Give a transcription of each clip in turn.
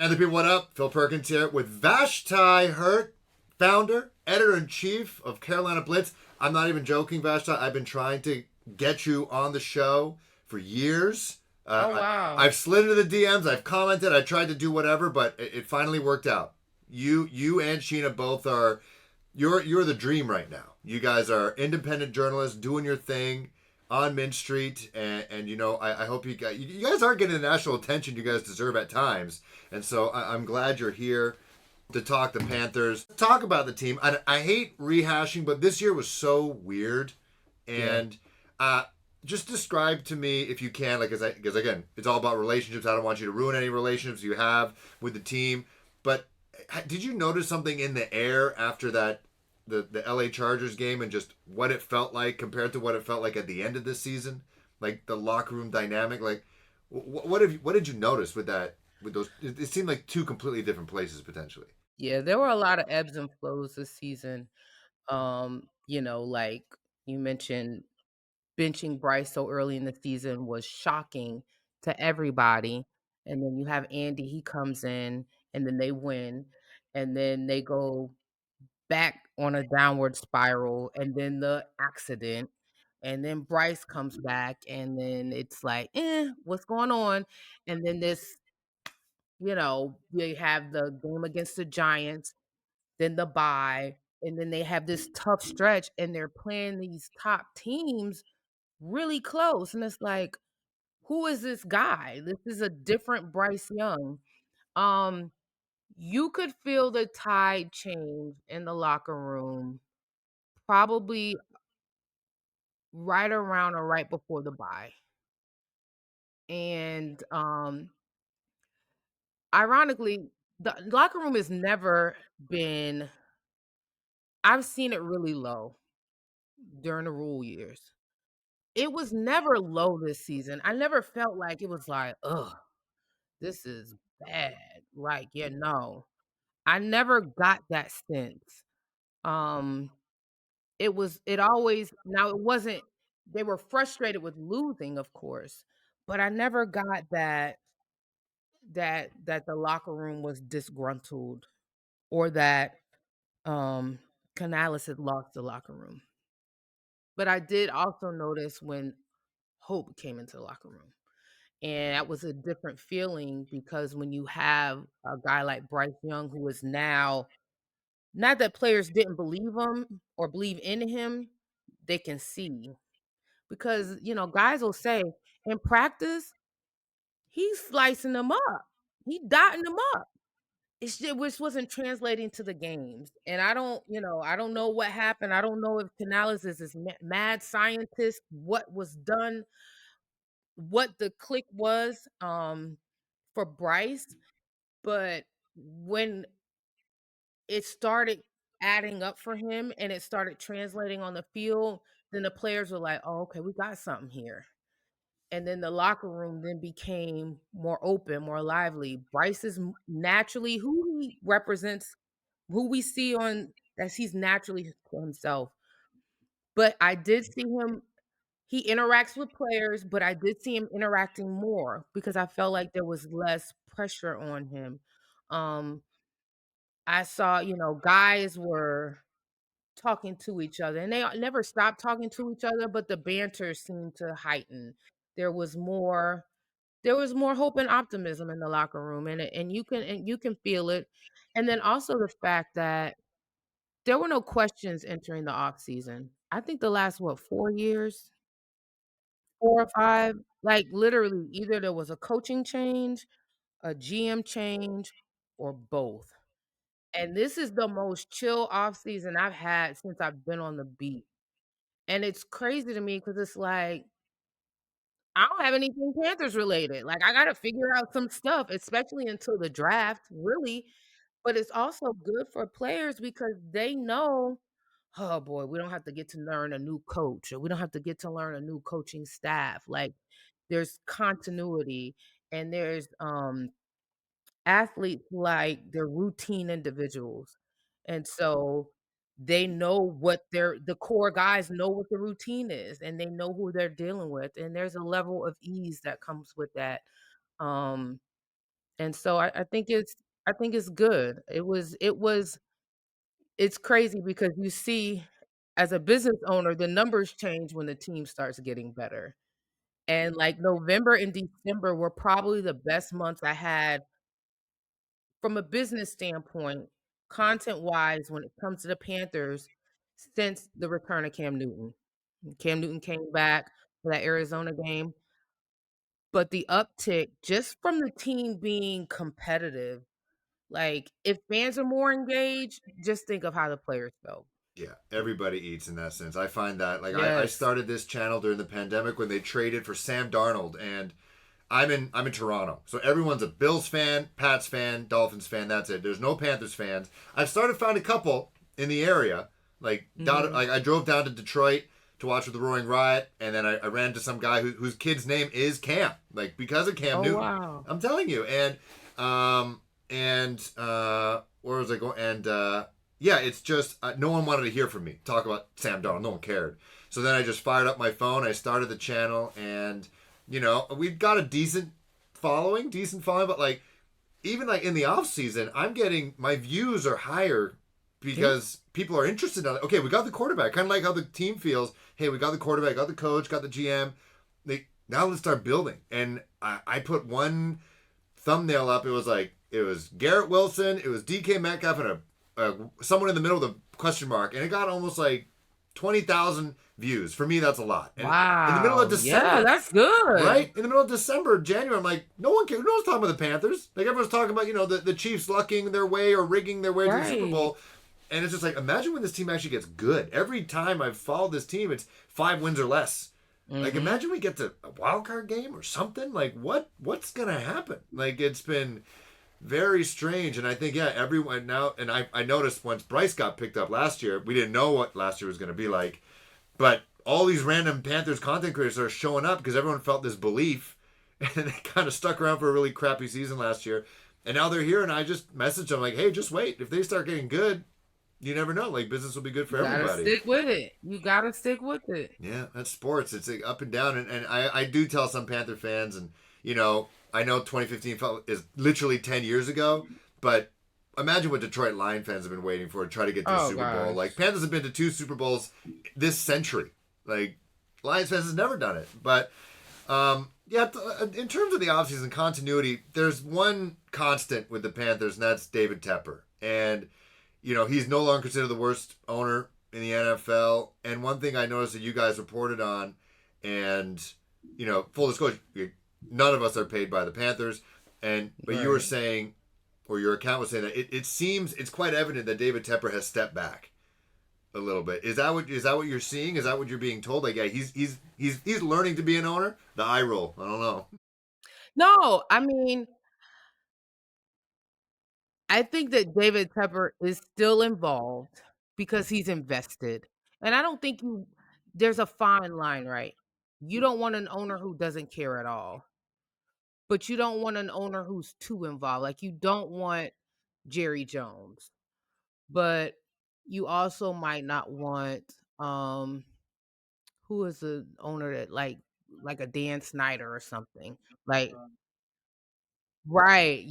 And the people, what up? Phil Perkins here with Vashti Hurts, founder, editor in chief of Carolina Blitz. I'm not even joking, Vashti. I've been trying to get you on the show for years. Oh wow. I've slid into the DMs. I've commented. I tried to do whatever, but it finally worked out. You and Sheena both are. You're the dream right now. You guys are independent journalists doing your thing on Mint Street, and I hope you guys are getting the national attention you guys deserve at times, and so I'm glad you're here to talk the Panthers, talk about the team. I hate rehashing, but this year was so weird, Yeah. and just describe to me if you can, like, because again, it's all about relationships. I don't want you to ruin any relationships you have with the team, but did you notice something in the air after that the LA Chargers game and just what it felt like compared to what it felt like at the end of this season, like the locker room dynamic? Like, what did you notice with that? With those, it seemed like two completely different places potentially. Yeah, there were a lot of ebbs and flows this season. Like you mentioned, benching Bryce so early in the season was shocking to everybody. And then you have Andy, he comes in and then they win. And then they go back on a downward spiral and then the accident. And then Bryce comes back and then it's like, what's going on? And then they have the game against the Giants, then the bye, and then they have this tough stretch and they're playing these top teams really close. And it's like, who is this guy? This is a different Bryce Young. Um, you could feel the tide change in the locker room probably right around or right before the bye. And ironically, the locker room has never been I've seen it really low during the rule years. It was never low this season. I never felt like it was like, "Ugh, this is bad." Like, yeah, no. I never got that sense. Um, it always now it wasn't they were frustrated with losing, of course, but I never got that the locker room was disgruntled or that Canales had lost the locker room. But I did also notice when Hope came into the locker room. And that was a different feeling because when you have a guy like Bryce Young, who is now not that players didn't believe him or believe in him, they can see. Because, guys will say in practice, he's slicing them up. He dotting them up. It's just, which wasn't translating to the games. And I don't know what happened. I don't know if Canales is this mad scientist, what was done, what the click was for Bryce. But when it started adding up for him and it started translating on the field, then the players were like, "Oh, okay, we got something here." And then the locker room then became more open, more lively. Bryce is naturally who he represents, who we see on that he's naturally himself. But I did see him he interacts with players, but I did see him interacting more because I felt like there was less pressure on him. Um, I saw, guys were talking to each other, and they never stopped talking to each other, but the banter seemed to heighten. There was more there was more hope and optimism in the locker room, and you can feel it. And then also the fact that there were no questions entering the off season. I think the last, what, 4 years, 4 or 5, like, literally, either there was a coaching change, a GM change, or both. And this is the most chill off season I've had since I've been on the beat. And it's crazy to me because it's like, I don't have anything Panthers related. Like, I gotta figure out some stuff, especially until the draft, really. But it's also good for players because they know, "Oh, boy, we don't have to get to learn a new coach, or we don't have to get to learn a new coaching staff." Like, there's continuity and there's, athletes like they're routine individuals. And so they know what the core guys know what the routine is and they know who they're dealing with. And there's a level of ease that comes with that. Um, And so I think it's good. It's crazy because you see as a business owner, the numbers change when the team starts getting better. And like November and December were probably the best months I had from a business standpoint, content wise, when it comes to the Panthers since the return of Cam Newton. Cam Newton came back for that Arizona game, but the uptick just from the team being competitive, like if fans are more engaged, just think of how the players felt. Yeah, everybody eats in that sense. I find that like I Yes. started this channel during the pandemic when they traded for Sam Darnold, and I'm in Toronto, so everyone's a Bills fan, Pats fan, Dolphins fan. That's it. There's no Panthers fans. I've started found a couple in the area. Mhm. Like I drove down to Detroit to watch the Roaring Riot, and then I ran into some guy whose kid's name is Cam, like because of Cam Oh, Newton. wow. I'm telling you, and where was I going? And yeah, it's just no one wanted to hear from me talk about Sam Darnold. No one cared. So then I just fired up my phone. I started the channel, and we've got a decent following, but like even like in the off season, I'm getting my views are higher Yeah. because people are interested in it. Okay, we got the quarterback, kind of like how the team feels. Hey, we got the quarterback, got the coach, got the GM. Now let's start building. And I put one thumbnail up. It was Garrett Wilson, it was DK Metcalf, and someone in the middle of the question mark, and it got almost like 20,000 views. For me, that's a lot. And in the middle of Wow. Yeah, December, that's good. right in the middle of December, January, I'm like, no one cares. No one's talking about the Panthers. Like everyone's talking about the Chiefs lucking their way or rigging their way to the Super Right. Bowl. And it's just like, imagine when this team actually gets good. Every time I've followed this team, it's 5 wins or less. Like Mhm. imagine we get to a wild card game or something. Like what's gonna happen? Like it's been very strange. And I think yeah, everyone now. And I noticed once Bryce got picked up last year, we didn't know what last year was gonna be like, but all these random Panthers content creators are showing up because everyone felt this belief, and they kind of stuck around for a really crappy season last year, and now they're here. And I just messaged them like, hey, just wait. If they start getting good, you never know. Like business will be good for You gotta everybody. stick with it. You gotta stick with it. Yeah, that's sports. It's like up and down, and I do tell some Panther fans, and I know 2015 is literally 10 years ago, but imagine what Detroit Lion fans have been waiting for to try to get to a Oh Super Bowl. gosh. Like Panthers have been to 2 Super Bowls this century. Like Lions fans has never done it, but yeah, in terms of the offseason continuity, there's one constant with the Panthers, and that's David Tepper, and he's no longer considered the worst owner in the NFL. And one thing I noticed that you guys reported on, and full disclosure, none of us are paid by the Panthers, but you were Right. saying, or your account was saying that it seems it's quite evident that David Tepper has stepped back a little bit. Is that what you're seeing? Is that what you're being told? Like, yeah, he's learning to be an owner. The eye roll. I don't know. No, I mean, I think that David Tepper is still involved because he's invested. And I don't think there's a fine line, right? You don't want an owner who doesn't care at all, but you don't want an owner who's too involved. Like you don't want Jerry Jones, but you also might not want who is the owner that like a Dan Snyder or something. Like right.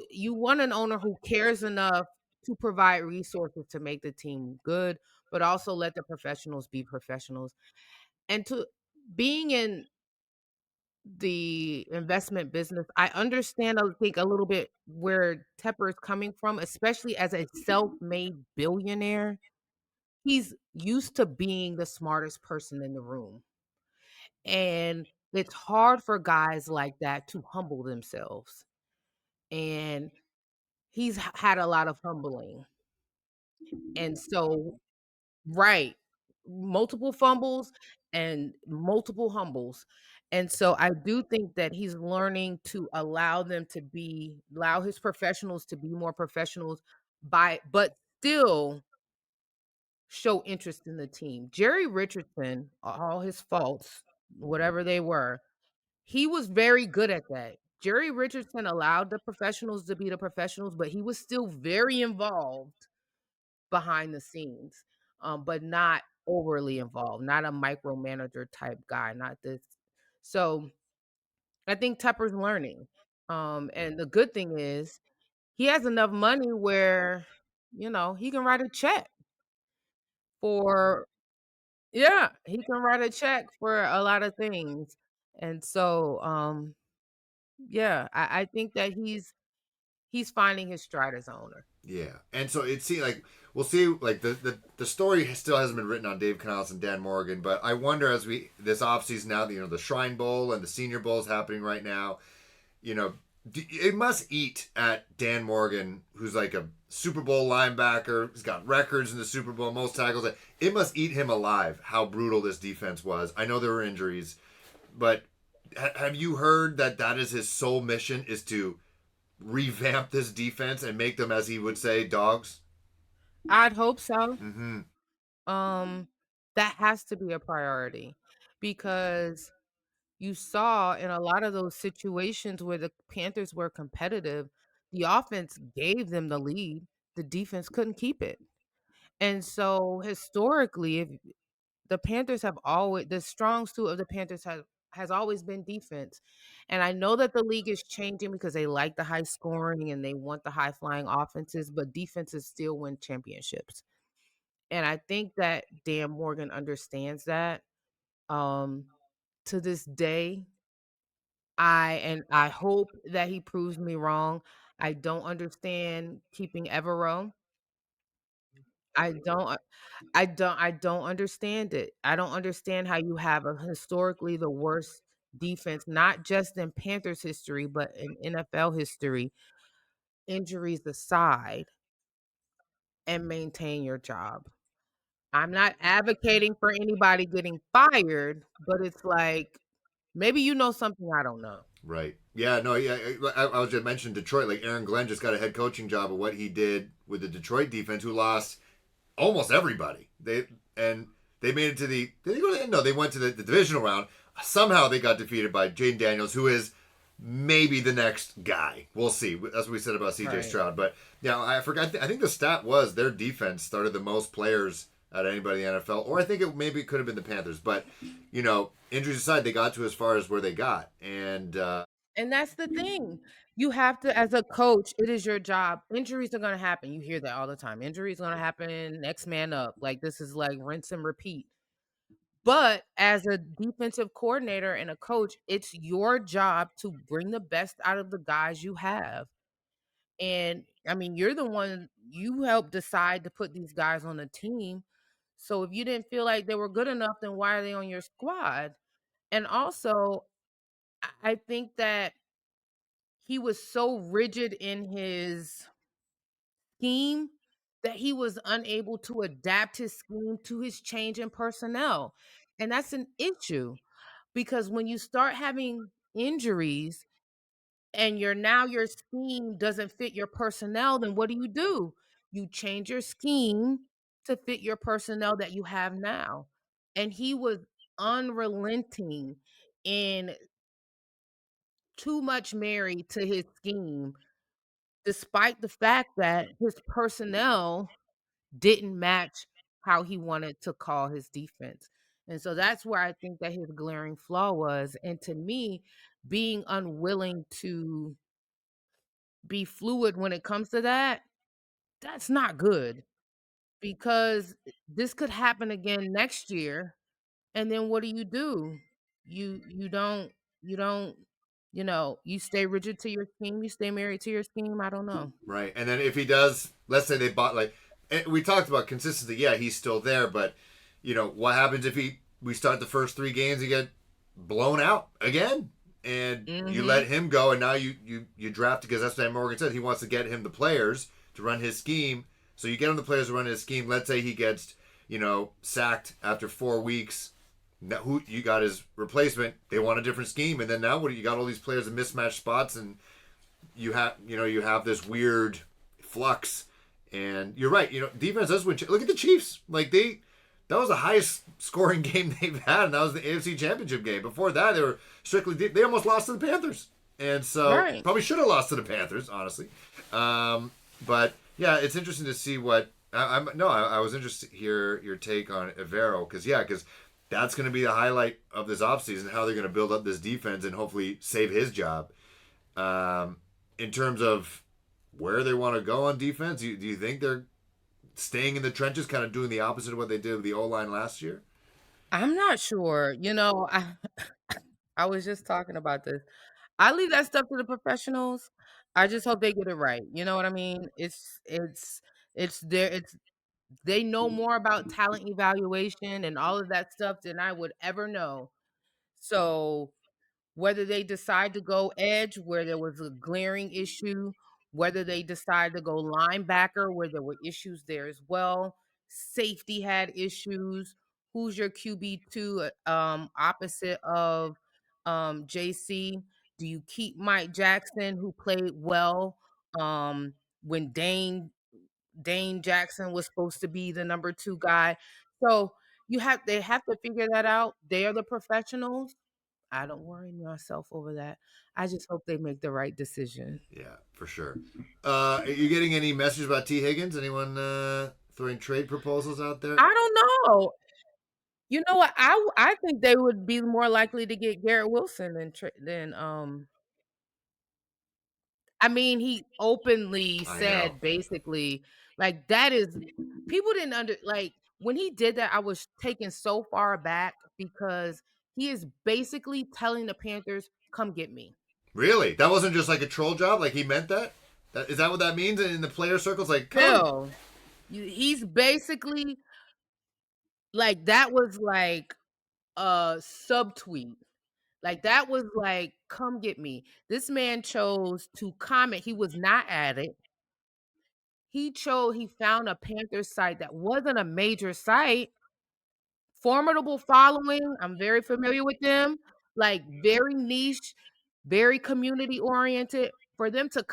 You want an owner who cares enough to provide resources to make the team good, but also let the professionals be professionals. And to being in the investment business, I understand I think a little bit where Tepper is coming from, especially as a self-made billionaire. He's used to being the smartest person in the room. And it's hard for guys like that to humble themselves. And had a lot of humbling. And so right, multiple fumbles and multiple humbles. And so I do think that he's learning to allow his professionals to be more professionals but still show interest in the team. Jerry Richardson, all his faults, whatever they were, he was very good at that. Jerry Richardson allowed the professionals to be the professionals, but he was still very involved behind the scenes, but not overly involved, not a micromanager type guy, not this. So I think Tepper's learning. And the good thing is he has enough money where, he can write a check for yeah, he can write a check for a lot of things. And so, yeah, I think that he's finding his stride as an owner. Yeah, and so it seems like we'll see. Like the story still hasn't been written on Dave Canales and Dan Morgan, but I wonder as we this offseason now, the Shrine Bowl and the Senior Bowl is happening right now. You know, it must eat at Dan Morgan, who's like a Super Bowl linebacker. He's got records in the Super Bowl, most tackles. It must eat him alive how brutal this defense was. I know there were injuries, but have you heard that that is his sole mission is to revamp this defense and make them, as he would say, dogs? I'd hope so. Mm-hmm. Um, that has to be a priority because you saw in a lot of those situations where the Panthers were competitive, the offense gave them the lead, the defense couldn't keep it. And so historically, if the Panthers have always the strong suit of the Panthers has always been defense. And I know that the league is changing because they like the high scoring and they want the high flying offenses, but defenses still win championships. And I think that Dan Morgan understands that. Um, to this day, I hope that he proves me wrong. I don't understand keeping Evero. I don't I don't understand it. I don't understand how you have a historically the worst defense, not just in Panthers history, but in NFL history, injuries aside, and maintain your job. I'm not advocating for anybody getting fired, but it's like maybe you know something I don't know. Right. Yeah. No. Yeah. I was just mentioning Detroit. Like Aaron Glenn just got a head coaching job of what he did with the Detroit defense, who lost almost everybody. They made it to the. Did they go to the end? No, they went to the divisional round. Somehow they got defeated by Jaden Daniels, who is maybe the next guy. We'll see. That's what we said about CJ Right. Stroud. But yeah, I forgot. I think the stat was their defense started the most players out of anybody in the NFL, or I think it could have been the Panthers. But injuries aside, they got to as far as where they got, and And that's the thing. You have to, as a coach, it is your job. Injuries are going to happen. You hear that all the time. Injuries going to happen. Next man up. Like this is like rinse and repeat. But as a defensive coordinator and a coach, it's your job to bring the best out of the guys you have. And I mean, you're the one you helped decide to put these guys on the team. So if you didn't feel like they were good enough, then why are they on your squad? And also, I think that he was so rigid in his scheme that he was unable to adapt his scheme to his change in personnel. And that's an issue because when you start having injuries and your scheme doesn't fit your personnel, then what do? You change your scheme to fit your personnel that you have now. And he was unrelenting in too much married to his scheme despite the fact that his personnel didn't match how he wanted to call his defense. And so that's where I think that his glaring flaw was. And to me, being unwilling to be fluid when it comes to that, that's not good because this could happen again next year. And then what do? You don't you don't you stay rigid to your scheme, you stay married to your scheme. I don't know. right. And then if he does, let's say they bought we talked about consistency. Yeah, he's still there, but what happens if we start the first 3 games, he get blown out again, and you Mhm. let him go, and now you draft because that's what Morgan said. He wants to get him the players to run his scheme. So you get him the players to run his scheme. Let's say he gets sacked after 4 weeks. Now, who you got his replacement? They want a different scheme, and then now what? You got all these players in mismatched spots, and you have this weird flux. And you're right. Defense does win. Look at the Chiefs. That was the highest scoring game they've had, and that was the AFC Championship game. Before that, they were strictly they almost lost to the Panthers, and so Right. probably should have lost to the Panthers, honestly. But yeah, it's interesting to see what I was interested to hear your take on Evero because that's going to be the highlight of this offseason, how they're going to build up this defense and hopefully save his job. In terms of where they want to go on defense, do you think they're staying in the trenches, kind of doing the opposite of what they did with the O-line last year? I'm not sure. I was just talking about this. I leave that stuff to the professionals. I just hope they get it right. You know what I mean? It's they know more about talent evaluation and all of that stuff than I would ever know. So whether they decide to go edge where there was a glaring issue, whether they decide to go linebacker where there were issues there as well, safety had issues. Who's your QB2 opposite of JC? Do you keep Mike Jackson who played well when Dane Jackson was supposed to be the number 2 guy? So they have to figure that out. They are the professionals. I don't worry myself over that. I just hope they make the right decision. Yeah, for sure. Are you getting any messages about T. Higgins? Anyone throwing trade proposals out there? I don't know. You know what? I think they would be more likely to get Garrett Wilson than. I mean, he openly I know. said basically like that is people didn't like when he did that. I was taken so far aback because he is basically telling the Panthers, "Come get me." Really? That wasn't just like a troll job? Like he meant that? Is that what that means in the player circles? Like, come. Phil, he's basically like that was like a subtweet. Like that was like, come get me. This man chose to comment. He was not at it. He found a Panthers site that wasn't a major site. Formidable following. I'm very familiar with them. Like very niche, very community oriented. For him to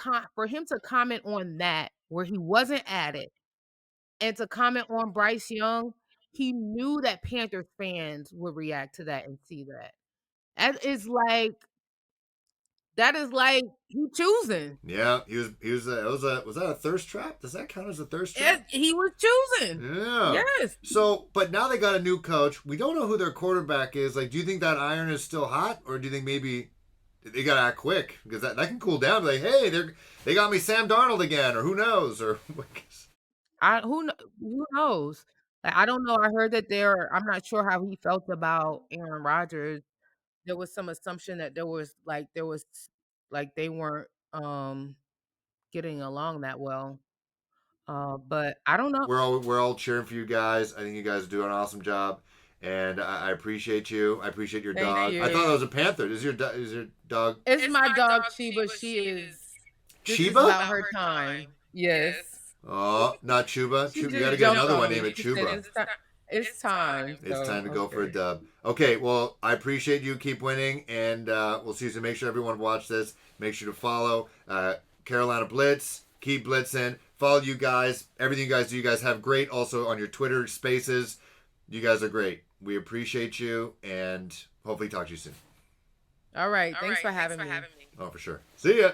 comment on that where he wasn't at it and to comment on Bryce Young, he knew that Panthers fans would react to that and see that. That is like he choosing. Yeah, he was was that a thirst trap? Does that count as a thirst trap? He was choosing. Yeah. Yes. So, but now they got a new coach. We don't know who their quarterback is. Like, do you think that iron is still hot, or do you think maybe they gotta act quick because that can cool down? Like, hey, they got me Sam Darnold again, or who knows, or Who knows? Like, I don't know. I heard that I'm not sure how he felt about Aaron Rodgers. There was some assumption that there was they weren't getting along that well. But I don't know. we're all cheering for you guys. I think you guys do an awesome job, and I appreciate you. I appreciate your Thank dog. I thought that you. was a panther. Is your dog It's my dog Chiba. This is Chiba? about her time. Yes. Oh, not Chuba. She You got just to get jumped another on one. me. Name it She said Chuba. it's time. It's So time to go for a okay. dub. Okay, well, I appreciate you. Keep winning, and we'll see you soon. Make sure everyone watch this. Make sure to follow Carolina Blitz. Keep blitzing. Follow you guys. Everything you guys do, you guys have great. Also on your Twitter Spaces, you guys are great. We appreciate you, and hopefully talk to you soon. All right. Thanks for having me. Oh, for sure. See ya.